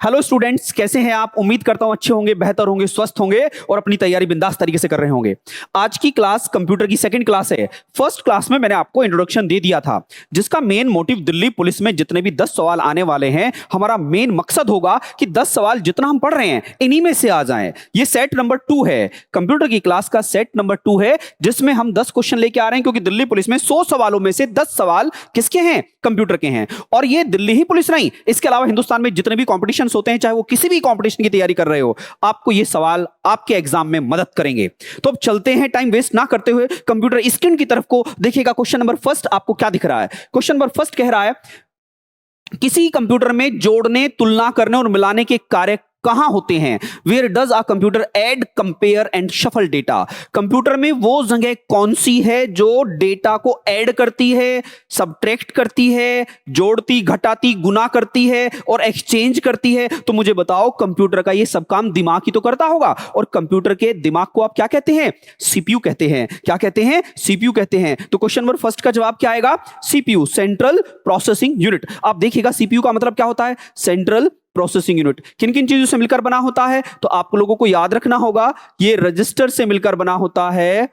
Hello students, कैसे हैं आप? उम्मीद करता हूं अच्छे होंगे, बेहतर होंगे, स्वस्थ होंगे और अपनी तैयारी बिंदास तरीके से कर रहे होंगे। आज की क्लास कंप्यूटर की सेकंड क्लास है। फर्स्ट क्लास में मैंने आपको इंट्रोडक्शन दे दिया था, जिसका मेन मोटिव दिल्ली पुलिस में जितने भी 10 सवाल आने वाले हैं, हमारा मेन मकसद होगा कि 10 सवाल जितना हम पढ़ रहे हैं इन्हीं में से आ जाएं। ये सेट नंबर 2 है, कंप्यूटर की क्लास का सेट नंबर 2 है, जिसमें हम 10 क्वेश्चन लेके आ रहे हैं, क्योंकि दिल्ली पुलिस में 100 सवालों में से 10 सवाल किसके हैं? कंप्यूटर के हैं। और ये दिल्ली ही पुलिस नहीं, इसके अलावा हिंदुस्तान में जितने भी कॉम्पिटिशन होते हैं, चाहे वो किसी भी कंपटीशन की तैयारी कर रहे हो, आपको ये सवाल आपके एग्जाम में मदद करेंगे। तो अब चलते हैं, टाइम वेस्ट ना करते हुए कंप्यूटर स्क्रीन की तरफ को देखिएगा। क्वेश्चन नंबर फर्स्ट आपको क्या दिख रहा है? क्वेश्चन नंबर फर्स्ट कह रहा है, किसी कंप्यूटर में जोड़ने, तुलना करने और मिलाने के कार्य कहां होते हैं? Where does a computer add, compare and shuffle data? Computer में वो जगह कौन सी है जो डेटा को ऐड करती है, सबट्रैक्ट करती है, जोड़ती, घटाती, गुना करती है और एक्सचेंज करती है? तो मुझे बताओ, कंप्यूटर का ये सब काम दिमाग ही तो करता होगा, और कंप्यूटर के दिमाग को आप क्या कहते हैं? सीपीयू कहते हैं। क्या कहते हैं? सीपीयू कहते हैं। तो क्वेश्चन नंबर फर्स्ट का जवाब क्या आएगा? CPU, central processing unit. आप देखिएगा, सीपीयू का मतलब क्या होता है? Central processing unit. किन किन चीजों से मिलकर बना होता है? तो आप लोगों को याद रखना होगा, ये रजिस्टर से मिलकर बना होता है,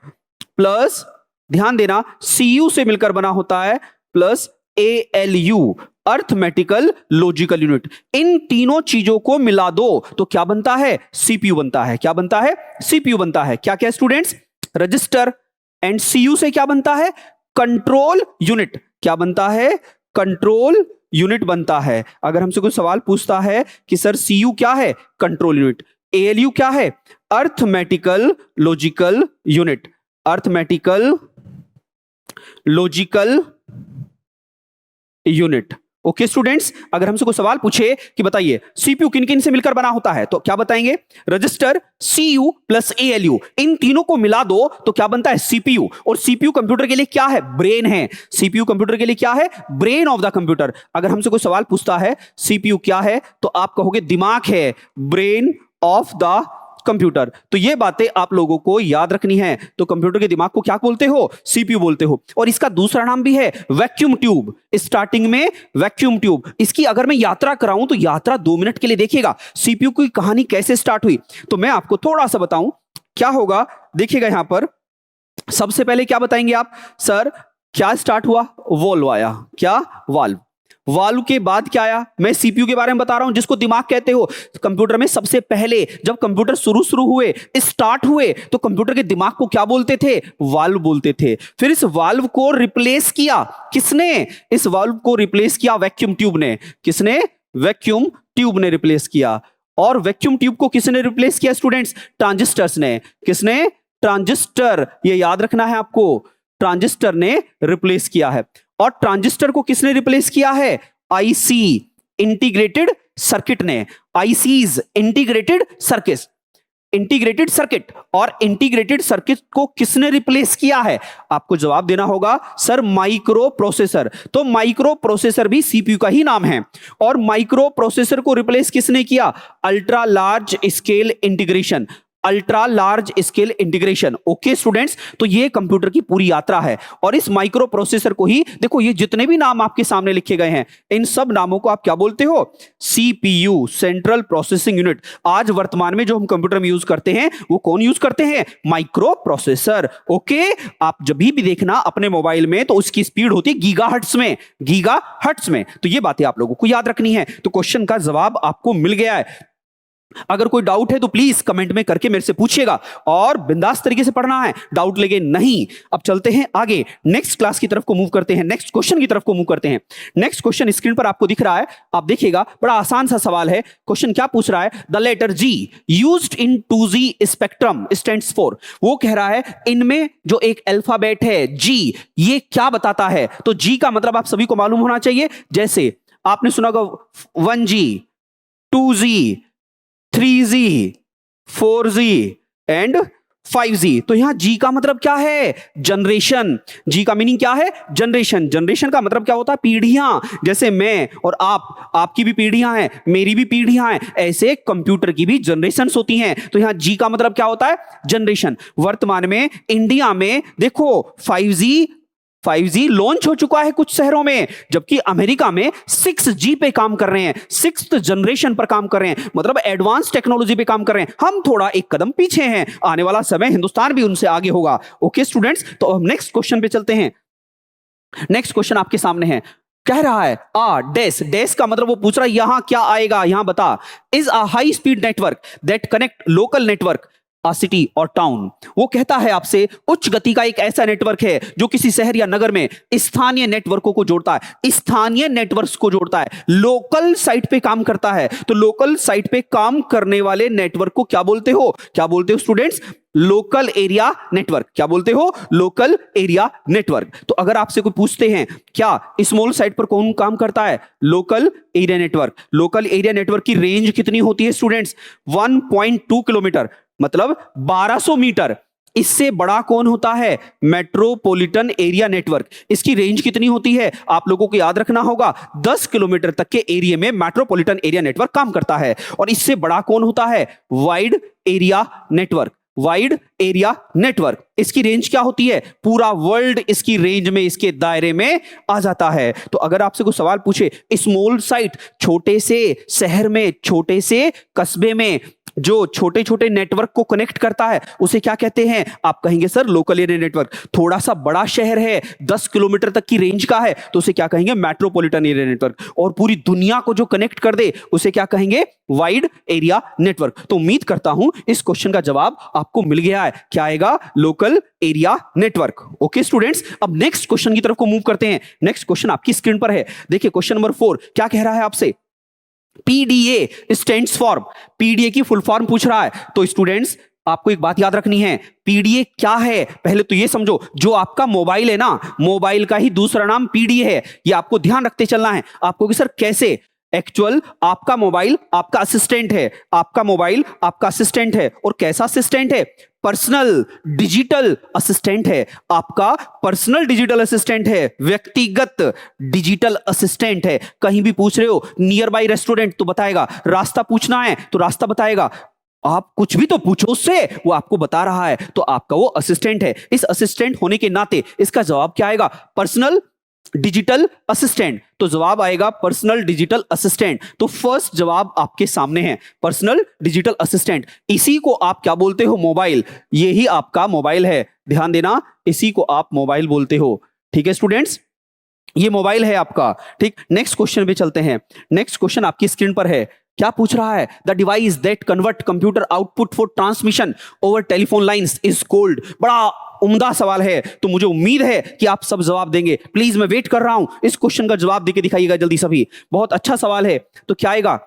प्लस ध्यान देना सीयू से मिलकर बना होता है, plus ALU, arithmetical logical unit. इन तीनों चीजों को मिला दो तो क्या बनता है? सीपीयू बनता है। क्या बनता है? सीपीयू बनता है। क्या क्या स्टूडेंट्स? रजिस्टर एंड सीयू से क्या बनता है? Control unit. क्या बनता है? कंट्रोल यूनिट बनता है। अगर हमसे कोई सवाल पूछता है कि सर सीयू क्या है? Control unit. एएलयू क्या है? Arithmetical logical unit. Arithmetical logical unit. Okay students, अगर हमसे कोई सवाल पूछे कि बताइए सीपीयू किन किन से मिलकर बना होता है, तो क्या बताएंगे? रजिस्टर, सीयू प्लस एएलयू, इन तीनों को मिला दो तो क्या बनता है? सीपीयू। और सीपीयू कंप्यूटर के लिए क्या है? ब्रेन है। सीपीयू कंप्यूटर के लिए क्या है? Brain of the computer. अगर हमसे कोई सवाल पूछता है सीपीयू क्या है, तो आप कहोगे दिमाग है, ब्रेन ऑफ द कंप्यूटर। तो ये बातें आप लोगों को याद रखनी है। तो कंप्यूटर के दिमाग को क्या बोलते हो? सीपीयू बोलते हो। और इसका दूसरा नाम भी है वैक्यूम ट्यूब। स्टार्टिंग में वैक्यूम ट्यूब। इसकी अगर मैं यात्रा कराऊं तो यात्रा 2 मिनट के लिए देखिएगा, सीपीयू की कहानी कैसे स्टार्ट हुई। तो मैं आपको थोड़ा सा बताऊं क्या होगा। देखिएगा यहां पर सबसे पहले क्या बताएंगे आप? सर क्या स्टार्ट हुआ? वॉल्व आया। क्या? वाल्व। वाल्व के बाद क्या आया? मैं सीपीयू के बारे में बता रहा हूं, जिसको दिमाग कहते हो। कंप्यूटर में सबसे पहले जब कंप्यूटर शुरू हुए, स्टार्ट हुए, तो कंप्यूटर के दिमाग को क्या बोलते थे? वाल्व बोलते थे। फिर इस वाल्व को रिप्लेस किया किसने? इस वाल्व को रिप्लेस किया वैक्यूम ट्यूब ने। किसने? वैक्यूम ट्यूब ने रिप्लेस किया। और वैक्यूम ट्यूब को किसने रिप्लेस किया स्टूडेंट्स? ट्रांजिस्टर्स ने। किसने? ट्रांजिस्टर। ये याद रखना है आपको, ट्रांजिस्टर ने रिप्लेस किया है। और ट्रांजिस्टर को किसने रिप्लेस किया है? आईसी, इंटीग्रेटेड सर्किट ने। ICs, integrated circuit. Integrated circuit और इंटीग्रेटेड सर्किट को किसने रिप्लेस किया है? आपको जवाब देना होगा सर माइक्रो प्रोसेसर। तो माइक्रो प्रोसेसर भी सीपीयू का ही नाम है। और माइक्रो प्रोसेसर को रिप्लेस किसने किया? Ultra large scale integration. Ultra large scale integration. Okay students, तो ये कंप्यूटर की पूरी यात्रा है। और इस माइक्रो प्रोसेसर को ही देखो, ये जितने भी नाम आपके सामने लिखे गए हैं, इन सब नामों को आप क्या बोलते हो? CPU, central processing unit. आज वर्तमान में जो हम कंप्यूटर में यूज करते हैं, वो कौन यूज करते हैं? Micro processor. ओके, आप जब भी देखना अपने मोबाइल में, तो उसकी स्पीड होती है गीगाहर्ट्ज में। गीगाहर्ट्ज में। तो ये बातें आप लोगों को याद रखनी है। तो क्वेश्चन का जवाब आपको मिल गया है। अगर कोई डाउट है तो प्लीज कमेंट में करके मेरे से पूछिएगा, और बिंदास तरीके से पढ़ना है, डाउट लेके नहीं। अब चलते हैं आगे, नेक्स्ट क्लास की तरफ को मूव करते हैं, नेक्स्ट क्वेश्चन की तरफ को मूव करते हैं। नेक्स्ट क्वेश्चन स्क्रीन पर आपको दिख रहा है, आप देखिएगा, बड़ा आसान सा सवाल है। क्वेश्चन क्या पूछ रहा है? The letter G used in 2G spectrum stands for. वो कह रहा है इनमें जो एक अल्फाबेट है जी, ये क्या बताता है? तो जी का मतलब आप सभी को मालूम होना चाहिए। जैसे आपने सुना होगा 1G, 2G, 3G, 4G and 5G। तो यहां G का मतलब क्या है? जनरेशन। G का मीनिंग क्या है? जनरेशन। जनरेशन का मतलब क्या होता है? पीढ़ियां। जैसे मैं और आप, आपकी भी पीढ़ियां हैं, मेरी भी पीढ़ियां हैं, ऐसे कंप्यूटर की भी जनरेशंस होती हैं। तो यहां G का मतलब क्या होता है? जनरेशन। वर्तमान में इंडिया में देखो 5G 5G लॉन्च हो चुका है कुछ शहरों में, जबकि अमेरिका में 6G पे काम कर रहे हैं, 6th जनरेशन पर काम कर रहे हैं, मतलब एडवांस टेक्नोलॉजी पे काम कर रहे हैं। हम थोड़ा एक कदम पीछे हैं, आने वाला समय हिंदुस्तान भी उनसे आगे होगा। ओके स्टूडेंट्स, तो हम नेक्स्ट क्वेश्चन पे चलते हैं। नेक्स्ट क्वेश्चन आपके सामने है, कह रहा है डेस, डेस का मतलब वो पूछ रहा है यहां क्या आएगा, यहां बता। Is a high speed network that connect local network a city और टाउन। वो कहता है आपसे उच्च गति का एक ऐसा नेटवर्क है जो किसी शहर या नगर में स्थानीय नेटवर्कों को जोड़ता है, स्थानीय नेटवर्क्स को जोड़ता है, लोकल साइट पे काम करता है। तो लोकल साइट पे काम करने वाले नेटवर्क को क्या बोलते हो, क्या बोलते हो स्टूडेंट्स? Local area network. क्या बोलते हो? Local area network. तो अगर आपसे कोई पूछते हैं क्या स्मॉल साइट पर कौन काम करता है? Local area network. Local area network की रेंज कितनी होती है स्टूडेंट्स? 1.2 किलोमीटर, मतलब 1200 मीटर। इससे बड़ा कौन होता है? Metropolitan area network. इसकी रेंज कितनी होती है? आप लोगों को याद रखना होगा, 10 किलोमीटर तक के एरिया में मेट्रोपॉलिटन एरिया नेटवर्क काम करता है। और इससे बड़ा कौन होता है? Wide area network. Wide area network, इसकी रेंज क्या होती है? पूरा वर्ल्ड इसकी रेंज में, इसके दायरे में आ जाता है। तो अगर आपसे कोई सवाल पूछे स्मॉल साइट, छोटे से शहर में, छोटे से कस्बे में जो छोटे छोटे नेटवर्क को कनेक्ट करता है, उसे क्या कहते हैं? आप कहेंगे सर लोकल एरिया नेटवर्क। थोड़ा सा बड़ा शहर है, 10 किलोमीटर तक की रेंज का है, तो उसे क्या कहेंगे? Metropolitan area network. और पूरी दुनिया को जो कनेक्ट कर दे उसे क्या कहेंगे? Wide area network. तो उम्मीद करता हूं इस क्वेश्चन का जवाब आपको मिल गया है। क्या आएगा? Local area network. Okay students, अब नेक्स्ट क्वेश्चन की तरफ को मूव करते हैं। नेक्स्ट क्वेश्चन आपकी स्क्रीन पर है, देखिए क्वेश्चन नंबर 4 क्या कह रहा है आपसे? पीडीए स्टैंड्स फॉर, पीडीए की फुल फॉर्म पूछ रहा है। तो स्टूडेंट्स आपको एक बात याद रखनी है, पीडीए क्या है पहले तो ये समझो। जो आपका मोबाइल है ना, मोबाइल का ही दूसरा नाम पीडीए है, ये आपको ध्यान रखते चलना है। आपको कि सर कैसे? एक्चुअल आपका मोबाइल आपका असिस्टेंट है, आपका मोबाइल आपका असिस्टेंट है। और कैसा असिस्टेंट है? पर्सनल डिजिटल असिस्टेंट है। आपका पर्सनल डिजिटल असिस्टेंट है, व्यक्तिगत डिजिटल असिस्टेंट है। कहीं भी पूछ रहे हो नियर बाई रेस्टोरेंट तो बताएगा, रास्ता पूछना है तो रास्ता बताएगा, आप कुछ भी तो पूछो उससे, वो आपको बता रहा है। तो आपका वो असिस्टेंट है। इस असिस्टेंट होने के नाते इसका जवाब क्या आएगा? Personal digital assistant. तो जवाब आएगा पर्सनल डिजिटल असिस्टेंट। तो फर्स्ट जवाब आपके सामने है, पर्सनल डिजिटल असिस्टेंट। इसी को आप क्या बोलते हो? मोबाइल। यही आपका मोबाइल है, ध्यान देना, इसी को आप मोबाइल बोलते हो। ठीक है स्टूडेंट्स, ये मोबाइल है आपका। ठीक, नेक्स्ट क्वेश्चन पे चलते हैं। नेक्स्ट क्वेश्चन आपकी स्क्रीन पर है, क्या पूछ रहा है? The device that convert computer output for transmission over telephone lines is called. बड़ा उम्दा सवाल है, तो मुझे उम्मीद है कि आप सब जवाब देंगे। प्लीज मैं वेट कर रहा हूं, इस क्वेश्चन का जवाब देके दिखाइएगा जल्दी सभी। बहुत अच्छा सवाल है। तो क्या आएगा?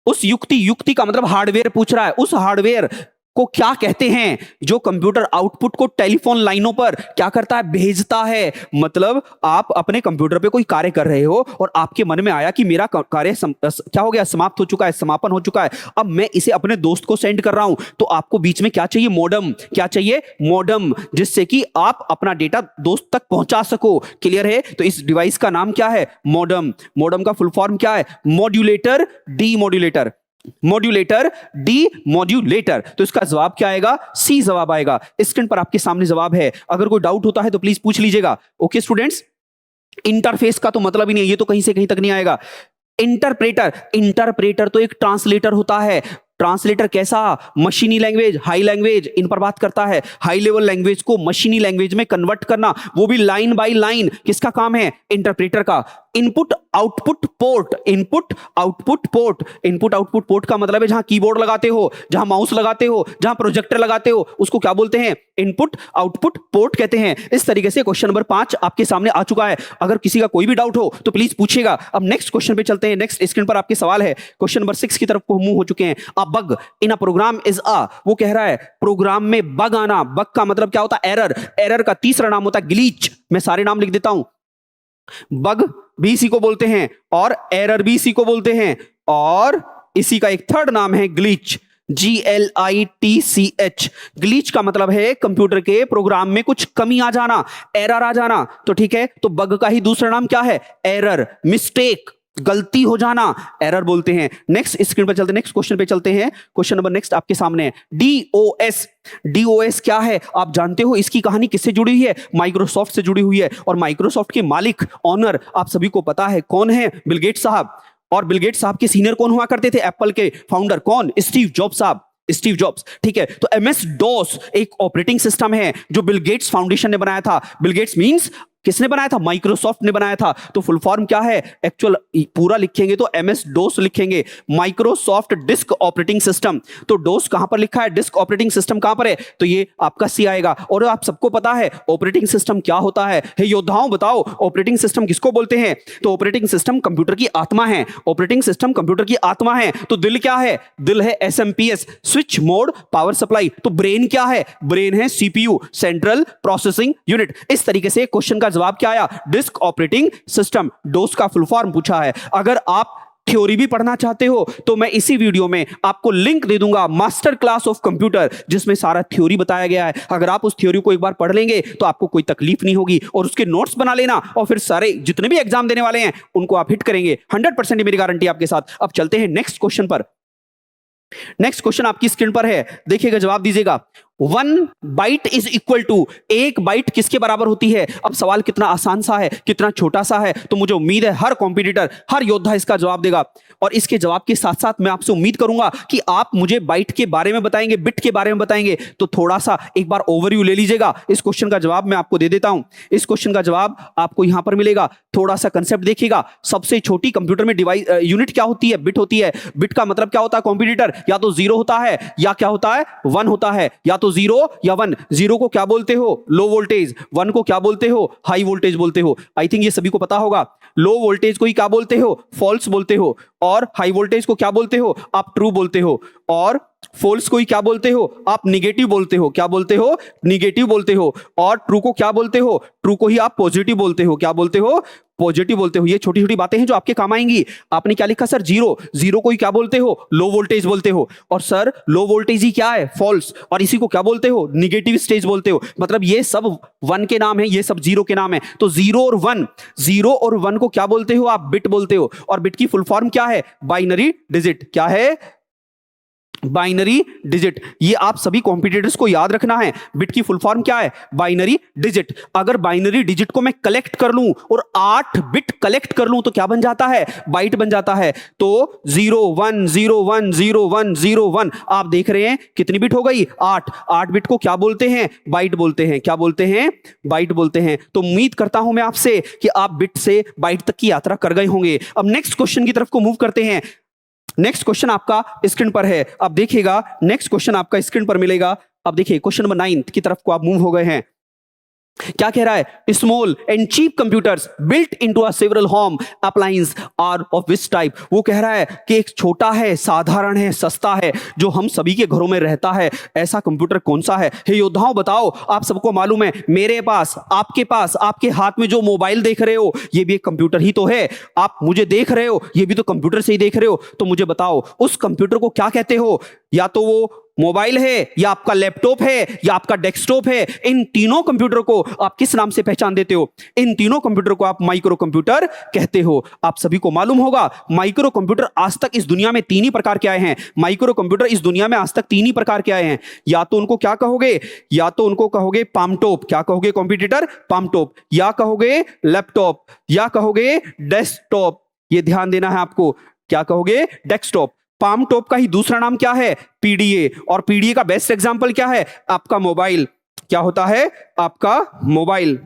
उस युक्ति का मतलब हार्डवेयर पूछ रहा है। उस हार्डवेयर को क्या कहते हैं जो कंप्यूटर आउटपुट को टेलीफोन लाइनों पर क्या करता है? भेजता है। मतलब आप अपने कंप्यूटर पे कोई कार्य कर रहे हो और आपके मन में आया कि मेरा कार्य क्या हो गया? समाप्त हो चुका है, समापन हो चुका है, अब मैं इसे अपने दोस्त को सेंड कर रहा हूं। तो आपको बीच में क्या चाहिए? मॉडेम। क्या चाहिए? मॉडेम, जिससे कि आप अपना डेटा दोस्त तक पहुंचा सको। क्लियर है? तो इस डिवाइस का नाम क्या है? मॉडेम। मॉडेम का फुल फॉर्म क्या है? Modulator demodulator. Modulator demodulator. तो इसका जवाब क्या आएगा? सी जवाब आएगा। स्क्रीन पर आपके सामने जवाब है, अगर कोई डाउट होता है तो प्लीज पूछ लीजिएगा। ओके स्टूडेंट्स, इंटरफेस का तो मतलब ही नहीं है, ये तो कहीं से कहीं तक नहीं आएगा। इंटरप्रेटर, इंटरप्रेटर तो एक ट्रांसलेटर होता है। ट्रांसलेटर कैसा? मशीनी लैंग्वेज, हाई लैंग्वेज, इन पर बात करता है। हाई लेवल लैंग्वेज को मशीनी लैंग्वेज में कन्वर्ट करना, वो भी लाइन बाय लाइन, किसका काम है? इंटरप्रेटर का। Input output port, input output port, input output port का मतलब है जहां कीबोर्ड लगाते हो, जहां माउस लगाते हो, जहां प्रोजेक्टर लगाते हो, उसको क्या बोलते हैं? इनपुट आउटपुट पोर्ट कहते हैं। इस तरीके से क्वेश्चन नंबर 5 आपके सामने आ चुका है। अगर किसी का कोई भी डाउट हो तो प्लीज पूछिएगा। अब नेक्स्ट क्वेश्चन पे चलते हैं। नेक्स्ट स्क्रीन पर आपके सवाल है, क्वेश्चन नंबर 6 की तरफ को मूव हो चुके हैं। Bug in a program is वो कह रहा है प्रोग्राम में बग आना। बग का मतलब क्या होता है? एरर। एरर का तीसरा नाम होता है ग्लिच। मैं सारे नाम लिख देता हूं। बग भी इसी को बोलते हैं और एरर भी इसी को बोलते हैं, और इसी का एक थर्ड नाम है ग्लिच। GLITCH। ग्लिच का मतलब है कंप्यूटर के प्रोग्राम में कुछ कमी आ जाना, एरर आ जाना। तो ठीक है, तो बग का ही दूसरा नाम क्या है? Error, mistake. गलती हो जाना एरर बोलते हैं। नेक्स्ट स्क्रीन पर चलते हैं, नेक्स्ट क्वेश्चन पे चलते हैं। क्वेश्चन नंबर नेक्स्ट आपके सामने है डीओएस। डीओएस क्या है आप जानते हो? इसकी कहानी किससे जुड़ी हुई है? माइक्रोसॉफ्ट से जुड़ी हुई है। और माइक्रोसॉफ्ट के मालिक, ऑनर आप सभी को पता है कौन है? बिल गेट्स साहब। और बिल गेट्स साहब के सीनियर कौन हुआ करते थे? एप्पल के फाउंडर कौन? स्टीव जॉब्स साहब, स्टीव जॉब्स। ठीक है, तो एमएस डॉस एक ऑपरेटिंग सिस्टम है जो बिल गेट्स फाउंडेशन ने बनाया था। बिल गेट्स मींस किसने बनाया था? माइक्रोसॉफ्ट ने बनाया था। तो फुल फॉर्म क्या है? एक्चुअल पूरा लिखेंगे तो एमएस डोस लिखेंगे, माइक्रोसॉफ्ट डिस्क ऑपरेटिंग सिस्टम। तो डोस कहां पर लिखा है? डिस्क ऑपरेटिंग सिस्टम कहां पर है? तो ये आपका सी आएगा। और आप सबको पता है ऑपरेटिंग सिस्टम क्या होता है? हे योद्धाओं बताओ, ऑपरेटिंग सिस्टम किसको बोलते हैं? तो ऑपरेटिंग सिस्टम कंप्यूटर की आत्मा है। ऑपरेटिंग सिस्टम कंप्यूटर की आत्मा है। तो दिल क्या है? दिल है SMPS, switch mode power supply. तो ब्रेन क्या है? ब्रेन है सीपीयू, सेंट्रल प्रोसेसिंग यूनिट। इस तरीके से क्वेश्चन का जवाब क्या आया? Disk operating system. डोस का फुल फॉर्म पूछा है। अगर आप थ्योरी भी पढ़ना चाहते हो तो मैं इसी वीडियो में आपको लिंक दे दूंगा, मास्टर क्लास ऑफ कंप्यूटर, जिसमें सारा थ्योरी बताया गया है। अगर आप उस थ्योरी को एक बार पढ़ लेंगे तो आपको कोई तकलीफ नहीं होगी। और उसके नोट्स बना लेना और फिर सारे जितने भी एग्जाम देने वाले हैं उनको आप हिट करेंगे 100%, मेरी गारंटी आपके साथ। अब चलते हैं नेक्स्ट क्वेश्चन पर। नेक्स्ट क्वेश्चन आपकी स्क्रीन पर है, देखिएगा, जवाब दीजिएगा। 1 byte is equal to, 1 byte किसके बराबर होती है? अब सवाल कितना आसान सा है, कितना छोटा सा है, तो मुझे उम्मीद है हर कॉम्पिटिटर, हर योद्धा इसका जवाब देगा। और इसके जवाब के साथ साथ मैं आपसे उम्मीद करूंगा कि आप मुझे बाइट के बारे में बताएंगे, बिट के बारे में बताएंगे। तो थोड़ा सा एक बार ओवरव्यू ले लीजिएगा। इस क्वेश्चन का जवाब मैं आपको दे देता हूं। इस क्वेश्चन का जवाब आपको यहां पर मिलेगा। थोड़ा सा कंसेप्ट देखिएगा। सबसे छोटी कंप्यूटर में डिवाइस यूनिट क्या होती है? बिट होती है। बिट का मतलब क्या होता है कॉम्पिटिटर? या तो 0 होता है, या क्या होता है? 1 होता है। या तो 0 या 1। 0 को क्या बोलते हो? Low voltage. 1 को क्या बोलते हो? हाई वोल्टेज बोलते हो। आई थिंक ये सभी को पता होगा। लो वोल्टेज को ही क्या बोलते हो? फॉल्स बोलते हो। और हाई वोल्टेज को क्या बोलते हो? आप ट्रू बोलते हो। और फॉल्स को ही क्या बोलते हो? आप निगेटिव बोलते हो। क्या बोलते हो? निगेटिव बोलते हो। और ट्रू को क्या बोलते हो? ट्रू को ही आप पॉजिटिव बोलते हो। क्या बोलते हो? पॉजिटिव बोलते हो। ये छोटी छोटी बातें हैं जो आपके काम आएंगी। आपने क्या लिखा सर? 0। 0 को ही क्या बोलते हो? लो वोल्टेज बोलते हो। और सर लो वोल्टेज ही क्या है? फॉल्स। और इसी को क्या बोलते हो? निगेटिव स्टेज बोलते हो। मतलब ये सब 1 के नाम है, ये सब 0 के नाम है। तो 0 और 1, 0 और 1 को क्या बोलते हो? आप बिट बोलते हो। और बिट की फुल फॉर्म क्या है? Binary digit. क्या है? Binary digit. ये आप सभी कॉम्पिटिटर्स को याद रखना है। बिट की फुल फॉर्म क्या है? Binary digit. अगर बाइनरी डिजिट को मैं कलेक्ट कर लूं और 8 बिट कलेक्ट कर लूं तो क्या बन जाता है? बाइट बन जाता है। तो 0 1 0 1 0 1 0 1, आप देख रहे हैं कितनी बिट हो गई? 8। 8 बिट को क्या बोलते हैं? बाइट बोलते हैं। क्या बोलते हैं? बाइट बोलते हैं। तो उम्मीद करता हूं मैं आपसे कि आप बिट से बाइट तक की यात्रा कर गए होंगे। अब नेक्स्ट क्वेश्चन की तरफ को मूव करते हैं। नेक्स्ट क्वेश्चन आपका स्क्रीन पर है। अब देखिएगा, नेक्स्ट क्वेश्चन आपका स्क्रीन पर मिलेगा। अब देखिए क्वेश्चन नंबर 9 की तरफ को आप मूव हो गए हैं। क्या कह रहा है? Small and cheap computers built into a several home appliance are of which type. वो कह रहा है कि एक छोटा है, साधारण है, सस्ता है, जो हम सभी के घरों में रहता है, ऐसा कंप्यूटर कौन सा है? हे योद्धाओं बताओ, आप सबको मालूम है मेरे पास, आपके पास, आपके हाथ में जो मोबाइल देख रहे हो ये भी एक कंप्यूटर ही तो है। आप मुझे देख रहे हो ये भी तो कंप्यूटर से ही देख रहे हो। तो मुझे बताओ उस कंप्यूटर को क्या कहते हो? या तो वो मोबाइल है, या आपका लैपटॉप है, या आपका डेस्कटॉप है। इन तीनों कंप्यूटर को आप किस नाम से पहचान देते हो? इन तीनों कंप्यूटर को आप माइक्रो कंप्यूटर कहते हो। आप सभी को मालूम होगा माइक्रो कंप्यूटर आज तक इस दुनिया में 3 ही प्रकार के आए हैं। माइक्रो कंप्यूटर इस दुनिया में आज तक 3 ही प्रकार के आए हैं। या तो उनको क्या कहोगे? या तो उनको कहोगे पामटॉप। क्या कहोगे कॉम्पिटिटर? पामटॉप। या कहोगे लैपटॉप, या कहोगे डेस्कटॉप। ये ध्यान देना है आपको। क्या कहोगे? डेस्कटॉप। पामटॉप का ही दूसरा नाम क्या है? पीडीए। और पीडीए का बेस्ट एग्जांपल क्या है? आपका मोबाइल। क्या होता है? आपका मोबाइल।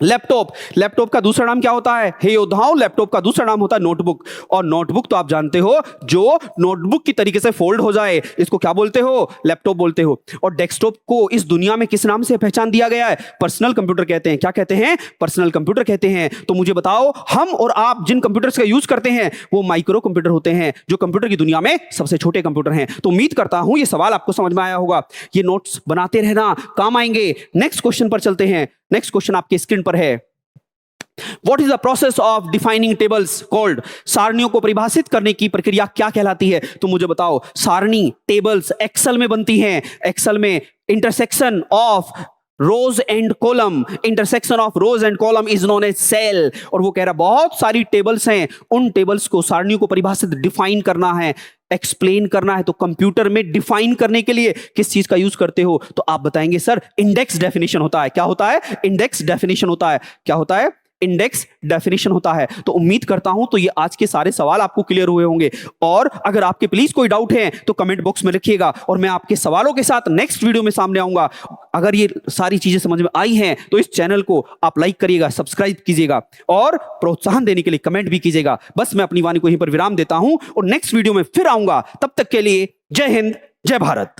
लैपटॉप। लैपटॉप का दूसरा नाम क्या होता है? हे योद्धाओं, लैपटॉप का दूसरा नाम होता है नोटबुक। और नोटबुक तो आप जानते हो, जो नोटबुक की तरीके से फोल्ड हो जाए, इसको क्या बोलते हो? लैपटॉप बोलते हो। और डेस्कटॉप को इस दुनिया में किस नाम से पहचान दिया गया है? पर्सनल कंप्यूटर कहते हैं। क्या कहते हैं? पर्सनल कंप्यूटर कहते हैं। तो मुझे बताओ, हम और आप जिन कंप्यूटर्स का यूज करते हैं वो माइक्रो कंप्यूटर होते हैं, जो कंप्यूटर की दुनिया में सबसे छोटे कंप्यूटर हैं। तो उम्मीद करता हूं ये सवाल आपको समझ में आया होगा। ये नोट्स बनाते रहना, काम आएंगे। नेक्स्ट क्वेश्चन पर चलते हैं। नेक्स्ट क्वेश्चन आपके स्क्रीन पर है। What is the process of defining tables called? सारणियों को परिभाषित करने की प्रक्रिया क्या कहलाती है? तो मुझे बताओ। सारणी, टेबल्स एक्सेल में बनती हैं। एक्सेल में intersection of rows and column, intersection of rows and column is known as cell. और वो कह रहा है बहुत सारी टेबल्स हैं, उन टेबल्स को, सारणियों को परिभाषित, डिफाइन करना है, एक्सप्लेन करना है। तो कंप्यूटर में डिफाइन करने के लिए किस चीज का यूज करते हो? तो आप बताएंगे सर इंडेक्स डेफिनेशन होता है। क्या होता है? इंडेक्स डेफिनेशन होता है। क्या होता है? इंडेक्स डेफिनेशन होता है। तो उम्मीद करता हूं तो ये आज के सारे सवाल आपको क्लियर हुए होंगे। और अगर आपके प्लीज कोई डाउट है तो कमेंट बॉक्स में लिखिएगा और मैं आपके सवालों के साथ नेक्स्ट वीडियो में सामने आऊंगा। अगर ये सारी चीजें समझ में आई हैं तो इस चैनल को आप लाइक करिएगा, सब्सक्राइब कीजिएगा और प्रोत्साहन देने के लिए कमेंट भी कीजिएगा। बस मैं अपनी वाणी को यहीं पर विराम देता हूं और नेक्स्ट वीडियो में फिर आऊंगा। तब तक के लिए जय हिंद, जय भारत।